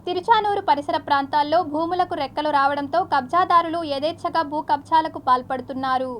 తిరుచానూరు పరిసర ప్రాంతాల్లో భూములకు రెక్కలు రావడంతో కబ్జాదారులు యథేచ్ఛగా భూ కబ్జాలకు పాల్పడుతున్నారు.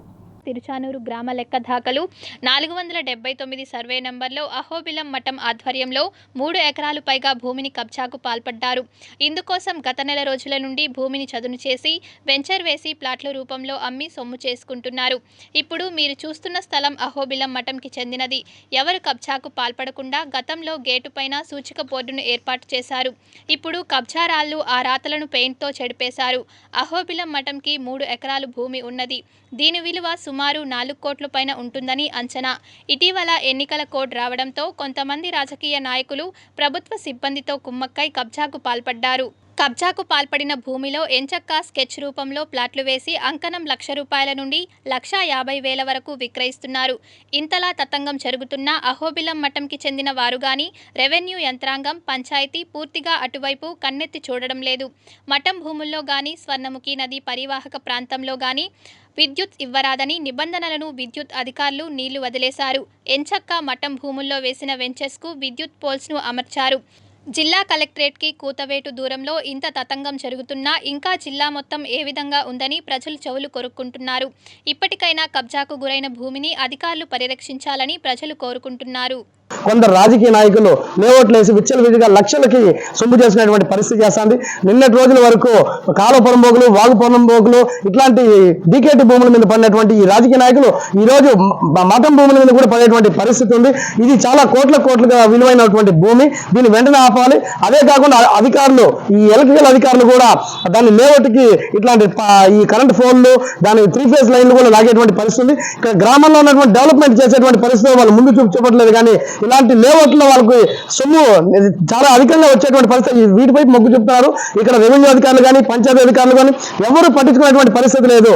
తిరుచానూరు గ్రామ లెక్క దాఖలు 479 సర్వే నంబర్లో అహోబిలం మఠం ఆధ్వర్యంలో 3 ఎకరాలు పైగా భూమిని కబ్జాకు పాల్పడ్డారు. ఇందుకోసం గత నెల రోజుల నుండి భూమిని చదును చేసి వెంచర్ వేసి ప్లాట్ల రూపంలో అమ్మి సొమ్ము చేసుకుంటున్నారు. ఇప్పుడు మీరు చూస్తున్న స్థలం అహోబిలం మఠంకి చెందినది. ఎవరు కబ్జాకు పాల్పడకుండా గతంలో గేటు పైన సూచిక బోర్డును ఏర్పాటు చేశారు. ఇప్పుడు కబ్జారాళ్లు ఆ రాతలను పెయింట్తో చెడిపేశారు. అహోబిలం మఠంకి 3 ఎకరాలు భూమి ఉన్నది. దీని విలువ సుమారు 4 కోట్ల పైన ఉంటుందని అంచనా. ఇటీవల ఎన్నికల కోడ్ రావడంతో కొంతమంది రాజకీయ నాయకులు ప్రభుత్వ సిబ్బందితో కుమ్మక్కై కబ్జాకు పాల్పడ్డారు. కబ్జాకు పాల్పడిన భూమిలో ఎంచక్కా స్కెచ్ రూపంలో ప్లాట్లు వేసి అంకణం ₹1,00,000 నుండి ₹1,50,000 వరకు విక్రయిస్తున్నారు. ఇంతలా తతంగం జరుగుతున్నా అహోబిలం మఠంకి చెందిన వారు గాని, రెవెన్యూ యంత్రాంగం, పంచాయతీ పూర్తిగా అటువైపు కన్నెత్తి చూడడం లేదు. మఠం భూముల్లో గాని, స్వర్ణముఖి నది పరివాహక ప్రాంతంలో గాని విద్యుత్ ఇవ్వరాదని నిబంధనలను విద్యుత్ అధికారులు నీళ్లు వదిలేశారు. ఎంచక్కా మఠం భూముల్లో వేసిన వెంచెస్కు విద్యుత్ పోల్స్ను అమర్చారు. జిల్లా కలెక్టరేట్కి కూతవేటు దూరంలో ఇంత తతంగం జరుగుతున్నా ఇంకా జిల్లా మొత్తం ఏ విధంగా ఉందని ప్రజలు చెవులు కొరుక్కుంటున్నారు. ఇప్పటికైనా కబ్జాకు గురైన భూమిని అధికారులు పరిరక్షించాలని ప్రజలు కోరుకుంటున్నారు. కొందరు రాజకీయ నాయకులు లేఅవుట్లు వేసి విచ్చలవిడిగా లక్షలకి సొమ్ము చేసుకునేటువంటి పరిస్థితి చేస్తుంది. నిన్నటి రోజుల వరకు కాలువ పొరంబోకులు, వాగు పొరంబోకులు ఇట్లాంటి డీకేటీ భూముల మీద పడినటువంటి ఈ రాజకీయ నాయకులు ఈ రోజు మఠం భూముల మీద కూడా పడేటువంటి పరిస్థితి ఉంది. ఇది చాలా కోట్లుగా విలువైనటువంటి భూమి. దీన్ని వెంటనే ఆపాలి. అదే కాకుండా అధికారులు, ఈ ఎలక్ట్రికల్ అధికారులు కూడా దాన్ని లేఅవుట్కి ఇట్లాంటి ఈ కరెంట్ ఫోన్లు, దాని 3 ఫేజ్ లైన్లు కూడా లాగేటువంటి పరిస్థితి ఉంది. ఇక్కడ గ్రామంలో ఉన్నటువంటి డెవలప్మెంట్ చేసేటువంటి పరిస్థితి వాళ్ళు ముందు చూపట్లేదు. కానీ ఇలాంటి లేఅవుట్లో వాళ్ళకి సొమ్ము చాలా అధికంగా వచ్చేటువంటి పరిస్థితి. వీటిపై మొగ్గు చూపుతున్నారు. ఇక్కడ రెవెన్యూ అధికారులు కానీ, పంచాయతీ అధికారులు కానీ ఎవరు పట్టించుకునేటువంటి పరిస్థితి లేదు.